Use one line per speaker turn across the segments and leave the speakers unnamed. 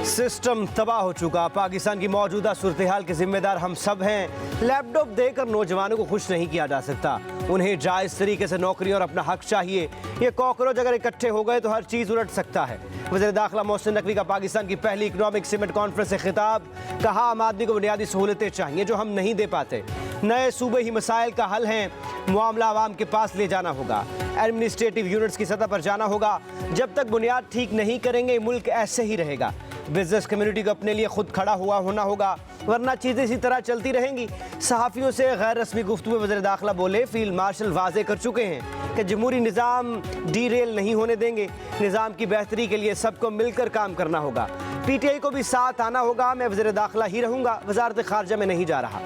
System तबाह हो चुका। पाकिस्तान की मौजूदा सूरत हाल के जिम्मेदार हम सब हैं। लैपटॉप देकर नौजवानों को खुश नहीं किया जा सकता। उन्हें जायज़ तरीके से नौकरी और अपना हक चाहिए। ये कॉकरोच अगर इकट्ठे हो गए तो हर चीज़ उलट सकता है। वज़ीर दाखिला मोहसिन नकवी का पाकिस्तान की पहली इकनॉमिक समिट कॉन्फ्रेंस से खिताब। कहा, आम आदमी को बुनियादी सहूलतें चाहिए जो हम नहीं दे पाते। नए सूबे ही मसाइल का हल हैं। मामला आवाम के पास ले जाना होगा। एडमिनिस्ट्रेटिव यूनिट्स की सतह पर जाना होगा। जब तक बुनियाद ठीक नहीं करेंगे मुल्क ऐसे ही रहेगा। बिजनेस कम्युनिटी को अपने लिए खुद खड़ा हुआ होना होगा, वरना चीज़ें इसी तरह चलती रहेंगी। सहाफ़ियों से गैर रस्मी गुफ्तगू में वज़ीर दाखिला बोले, फील्ड मार्शल वाज़े कर चुके हैं कि जमहूरी निज़ाम डीरेल नहीं होने देंगे। निज़ाम की बेहतरी के लिए सबको मिलकर काम करना होगा। PTI को भी साथ आना होगा। मैं वज़ीर दाखिला ही रहूँगा, वज़ारत ख़ारजा में नहीं जा रहा।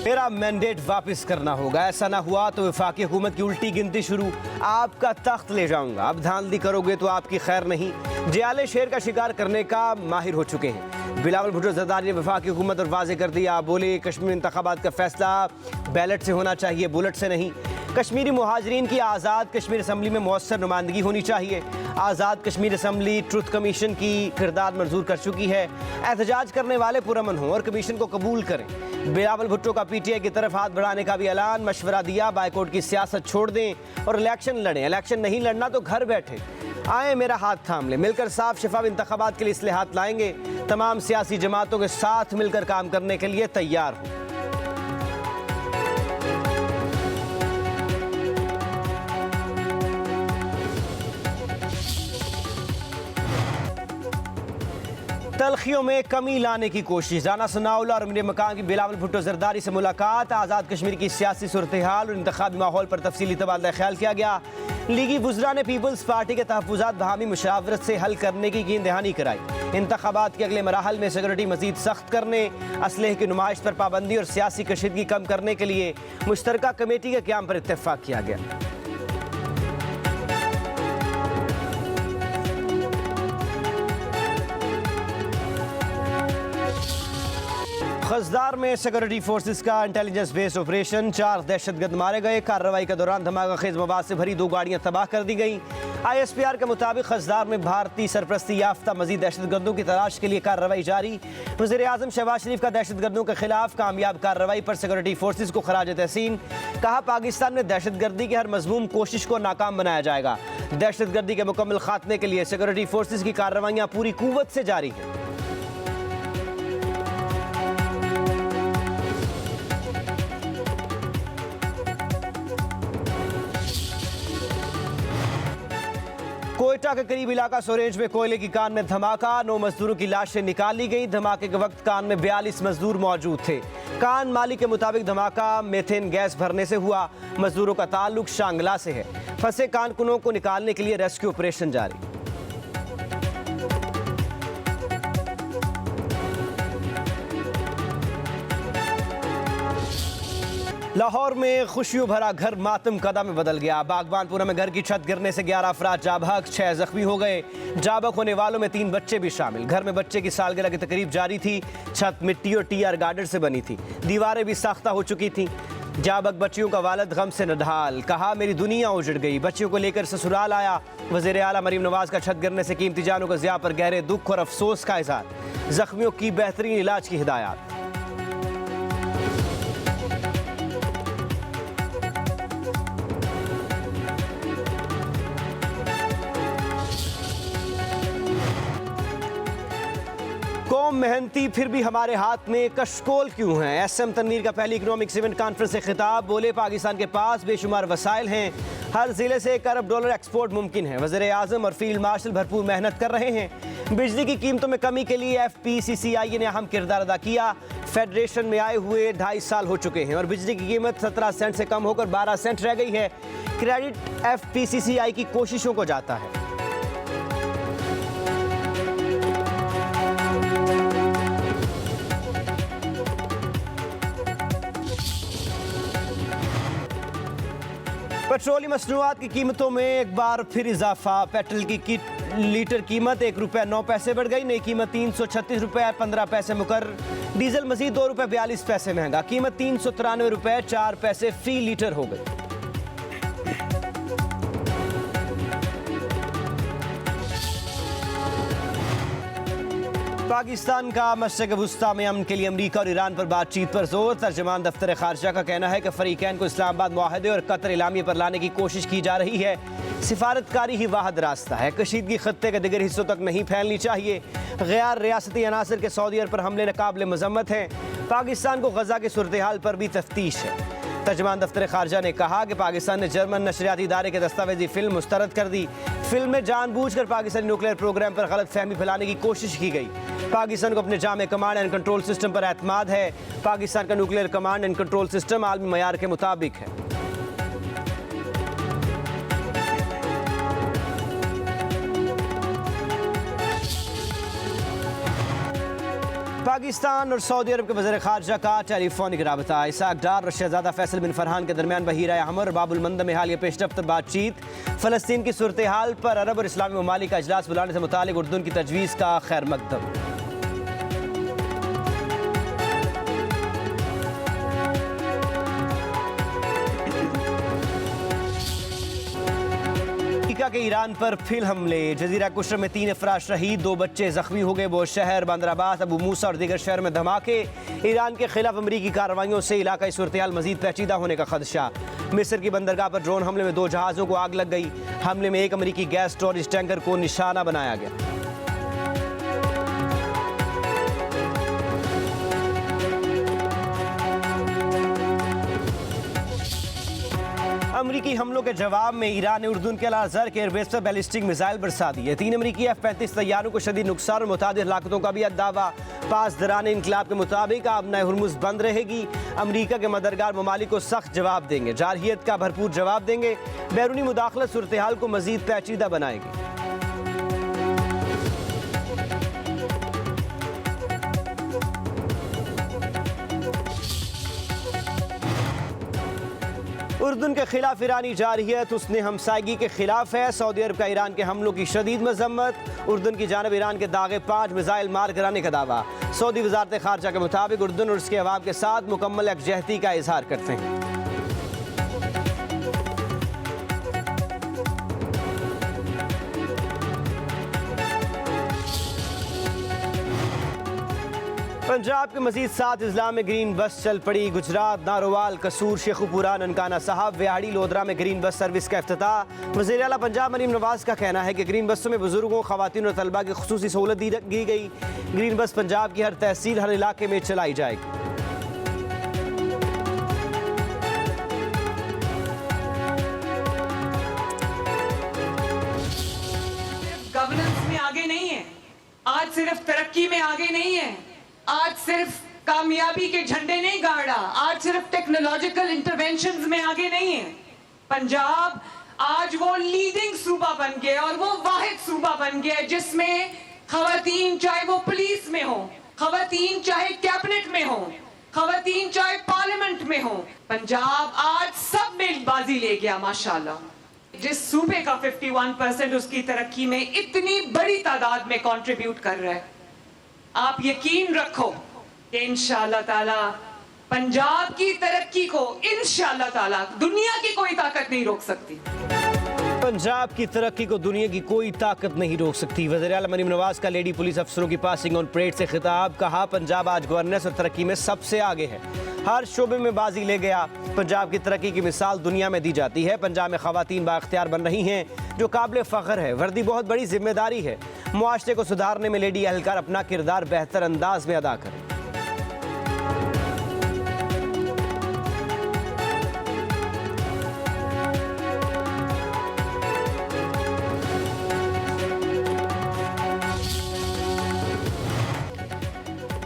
मेरा मैंडेट वापस करना होगा। ऐसा ना हुआ तो वफाकी हुकूमत की उल्टी गिनती शुरू। आपका तख्त ले जाऊंगा। अब धांधली करोगे तो आपकी खैर नहीं। जियाले शेर का शिकार करने का माहिर हो चुके हैं। बिलावल भुट्टो ज़रदारी ने वफाकी हुकूमत और वाज़े कर दिया। बोले, कश्मीर इंतखाबात का फैसला बैलेट से होना चाहिए, बुलेट से नहीं। कश्मीरी मुहाजिरीन की आज़ाद कश्मीर असम्बली में मौसर नुमाइंदगी होनी चाहिए। Azad Kashmir assembly truth commission की किरदार मंजूर कर चुकी है। एहतजाज करने वाले पुरअमन हों और कमीशन को कबूल करें। बिलावल भुट्टो का PTI की तरफ हाथ बढ़ाने का भी ऐलान। मशवरा दिया, बाइकआउट की सियासत छोड़ दें और इलेक्शन लड़ें। इलेक्शन नहीं लड़ना तो घर बैठे आए, मेरा हाथ थाम ले। मिलकर साफ शफाफ इंतखाबात के लिए इस्लाहात लाएंगे। तमाम सियासी जमातों के साथ मिलकर काम करने के लिए तैयार हूँ। तलखियों में कमी लाने की कोशिश। राना सनाउल्लाह और मीर मकान की बिलावल भुट्टो ज़रदारी से मुलाकात। आज़ाद कश्मीर की सियासी सूरत हाल और इंतखाबी माहौल पर तफसीली तबादला ख्याल किया गया। लीगी वुज़रा ने पीपल्स पार्टी के तहफ़्फ़ुज़ात बाहमी मुशावरत से हल करने की यकीन दहानी कराई। इंतखाबात के अगले मराहल में सिक्योरिटी मज़ीद सख्त करने, असलहे की नुमाइश पर पाबंदी और सियासी कशीदगी कम करने के लिए मुश्तरका कमेटी के क़याम पर इत्तेफाक किया गया। खजदार में सिक्योरिटी फोर्सेस का इंटेलिजेंस बेस्ड ऑपरेशन। 4 दहशतगर्द मारे गए। कार्रवाई के दौरान धमाका खेज मवाद से भरी 2 गाड़ियां तबाह कर दी गई। ISPR के मुताबिक खजदार में भारतीय सरपरस्ती याफ्ता मजीद दहशतगर्दों की तलाश के लिए कार्रवाई जारी। वज़ीर आज़म शहबाज शरीफ का दहशतगर्दों के खिलाफ कामयाब कार्रवाई पर सिक्योरिटी फोर्सेस को खराज तहसीन। कहा, पाकिस्तान में दहशतगर्दी की हर मज़मूम कोशिश को नाकाम बनाया जाएगा। दहशतगर्दी के मुकम्मल खात्मे के लिए सिक्योरिटी फोर्सेस की कार्रवाइयाँ पूरी कुव्वत से जारी हैं। कोयटा के करीब इलाका सोरेंज में कोयले की कान में धमाका। 9 मजदूरों की लाशें निकाली गई। धमाके के वक्त कान में 42 मजदूर मौजूद थे। कान मालिक के मुताबिक धमाका मेथेन गैस भरने से हुआ। मजदूरों का ताल्लुक शांगला से है। फंसे कानकुनों को निकालने के लिए रेस्क्यू ऑपरेशन जारी। लाहौर में खुशियों भरा घर मातम कदा में बदल गया। बागबानपुरा में घर की छत गिरने से 11 अफराद जाबहक, 6 जख्मी हो गए। जाबहक होने वालों में 3 बच्चे भी शामिल। घर में बच्चे की सालगिरह की तकरीब जारी थी। छत मिट्टी और TR गार्डर से बनी थी। दीवारें भी साख्ता हो चुकी थी। जाबहक बच्चियों का वालिद गम से नढाल। कहा, मेरी दुनिया उजड़ गई। बच्चियों को लेकर ससुराल आया। वज़ीर आला मरीम नवाज का छत गिरने से कीमती जानों का ज़िया पर गहरे दुख और अफसोस का इज़हार। जख्मियों की बेहतरीन इलाज की हिदायत। कौम मेहनती फिर भी हमारे हाथ में कशकोल क्यों हैं? SM तनवीर का पहली इकनॉमिक समिट कॉन्फ्रेंस से खिताब। बोले, पाकिस्तान के पास बेशुमार वसाइल हैं। हर जिले से $1 अरब एक्सपोर्ट मुमकिन है। वज़ीर आज़म और फील्ड मार्शल भरपूर मेहनत कर रहे हैं। बिजली की कीमतों में कमी के लिए FPCCI ने अहम किरदार अदा किया। फेडरेशन में आए हुए 2.5 साल हो चुके हैं और बिजली की कीमत 17 सेंट से कम होकर 12 सेंट रह गई है। क्रेडिट FPCCI की कोशिशों को जाता है। पेट्रोलियम मसनूआत की कीमतों में एक बार फिर इजाफा। पेट्रोल की लीटर कीमत ₹1.09 बढ़ गई। नई कीमत ₹336.15 मुकर्रर डीजल मजीद ₹2.42 महंगा, कीमत ₹393.04 फी लीटर हो गई। पाकिस्तान का मशरक़ वुस्ता में अमन के लिए अमरीका और ईरान पर बातचीत पर जोर। तर्जमान दफ्तर खारजा का कहना है कि फरीकैन को इस्लामाबाद मुआहदे और कतर इलामी पर लाने की कोशिश की जा रही है। सिफारतकारी ही वाहिद रास्ता है, कशीदगी खत्ते के दिगर हिस्सों तक नहीं फैलनी चाहिए। गैर रियासती अनासर के सऊदी अरब पर हमले नाकाबिल मजम्मत हैं। पाकिस्तान को गजा की सूरत हाल पर भी तफ्तीश है। तर्जमान दफ्तर खारजा ने कहा कि पाकिस्तान ने जर्मन नशरियाती इदारे के दस्तावेजी फिल्म मुस्तरद कर दी। फिल्म में जानबूझकर पाकिस्तानी न्यूक्लियर प्रोग्राम पर गलत फहमी फैलाने की कोशिश की गई। पाकिस्तान को अपने जामे कमांड एंड कंट्रोल सिस्टम पर एतमाद है। पाकिस्तान का nuclear command and control system आलमी मयार के मुताबिक है। पाकिस्तान और सऊदी अरब के वज़ीर ख़ारजा का टेलीफोनिक राबता। इसाक डार और शहजादा फैसल बिन फरहान के दरमियान बहीरा हमर और बाबुल मंदब में हालिया पेशरफ्त बातचीत। फ़लस्तीन की सूरत हाल पर अरब और इस्लामी ममालिक का इजलास बुलाने से मुतालिक उर्दून की तजवीज़ का खैर मकदम। के ईरान पर फिर हमले। जजीरा कुशर में 3 अफराद शहीद, 2 बच्चे जख्मी हो गए। वो शहर बंदराबाद, अबू मूसा और दीगर शहर में धमाके। ईरान के खिलाफ अमरीकी कार्रवाइयों से इलाकाई सूरत-ए-हाल मजीद पेचीदा होने का खदशा। मिस्र की बंदरगाह पर ड्रोन हमले में 2 जहाज़ों को आग लग गई। हमले में एक अमरीकी गैस स्टोरेज टैंकर को निशाना बनाया गया। अमरीकी हमलों के जवाब में ईरान ने उर्दून के अलाज़र के एयरबेस पर बैलिस्टिक मिसाइल बरसा दिए। 3 अमरीकी F-35 तैयारों को शदीद नुकसान और मुतादिद हलाकतों का भी दावा। पासदारान इनकलाब के मुताबिक आबनाए हुर्मुज़ बंद रहेगी। अमरीका के मददगार ममालिक को सख्त जवाब देंगे, जारहियत का भरपूर जवाब देंगे। बैरूनी मुदाखलत सूरत हाल को मजीद पेचीदा बनाएगी। उर्दून के खिलाफ ईरानी जारहियत उसने हमसायगी के खिलाफ है। सऊदी अरब का ईरान के हमलों की शदीद मजम्मत। उर्दून की जानब ईरान के दागे 5 मिसाइल मार कराने का दावा। सऊदी वजारत खारजा के मुताबिक उर्दून और उसके अवाम के साथ मुकम्मल यकजहती का इजहार करते हैं। पंजाब के मजीद 7 अजला में ग्रीन बस चल पड़ी। गुजरात, नारोवाल, कसूर, शेखुपुरा, ननकाना साहब, व्याड़ी, लोधरा में ग्रीन बस सर्विस का इफ्तिताह। वज़ीर आला पंजाब मरीम नवाज का कहना है कि ग्रीन बसों में बुजुर्गों, खवातीन और तलबा की खुसूसी सहूलत दी गई। ग्रीन बस पंजाब की हर तहसील, हर इलाके में चलाई जाएगी।
गवर्नेंस में आगे नहीं है, आज सिर्फ तरक्की में आगे नहीं है, आज सिर्फ कामयाबी के झंडे नहीं गाड़ा, आज सिर्फ टेक्नोलॉजिकल इंटरवेंशंस में आगे नहीं है। पंजाब आज वो लीडिंग सूबा बन गया और वो वाहिद सूबा बन गया जिसमें खवातीन चाहे वो पुलिस में हो, खवातीन चाहे कैबिनेट में हो, खवातीन चाहे पार्लियामेंट में हो, पंजाब आज सब में बाजी ले गया माशाल्लाह। जिस सूबे का 51% उसकी तरक्की में इतनी बड़ी तादाद में कंट्रीब्यूट कर रहा है, आप यकीन रखो कि इंशाअल्लाह ताला पंजाब की तरक्की को इंशाअल्लाह ताला दुनिया की कोई ताकत नहीं रोक सकती।
पंजाब की तरक्की को दुनिया की कोई ताकत नहीं रोक सकती। वज़ीर आला मरीम नवाज का लेडी पुलिस अफसरों की पासिंग ऑन परेड से खिताब। कहा पंजाब आज गवर्नेंस और तरक्की में सबसे आगे है, हर शोबे में बाजी ले गया। पंजाब की तरक्की की मिसाल दुनिया में दी जाती है। पंजाब में खवातीन बाख्तियार बन रही हैं जो काबिल फ़ख्र है। वर्दी बहुत बड़ी जिम्मेदारी है। मुआशरे को सुधारने में लेडी एहलकार अपना किरदार बेहतर अंदाज में अदा करें।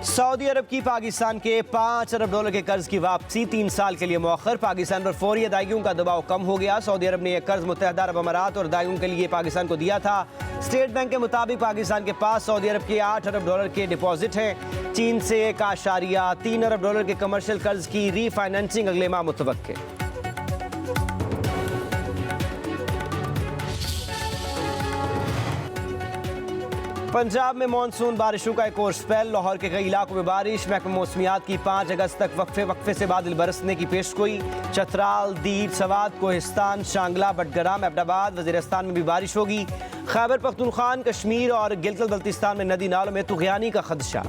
सऊदी अरब की पाकिस्तान के $5 अरब के कर्ज की वापसी 3 साल के लिए मौखर। पाकिस्तान पर फौरी अदायगियों का दबाव कम हो गया। सऊदी अरब ने यह कर्ज मुत्तहदा अरब अमारात और अदायगियों के लिए पाकिस्तान को दिया था। स्टेट बैंक के मुताबिक पाकिस्तान के पास सऊदी अरब के $8 अरब के डिपॉजिट हैं। चीन से $1.3 अरब के कमर्शियल कर्ज की रीफाइनेंसिंग अगले माह मुतवक्के। पंजाब में मानसून बारिशों का एक और स्पेल। लाहौर के कई इलाकों में बारिश। महकमा मौसमियात की 5 अगस्त तक वक्फे से बादल बरसने की पेशगोई। चतराल, दीर, सवात, कोहिस्तान, शांगला, बटगराम, अहमदाबाद, वजीरस्तान में भी बारिश होगी। खैबर पख्तूनख्वा, कश्मीर और गिलगित बल्तिस्तान में नदी नालों में तुगयानी का खदशा।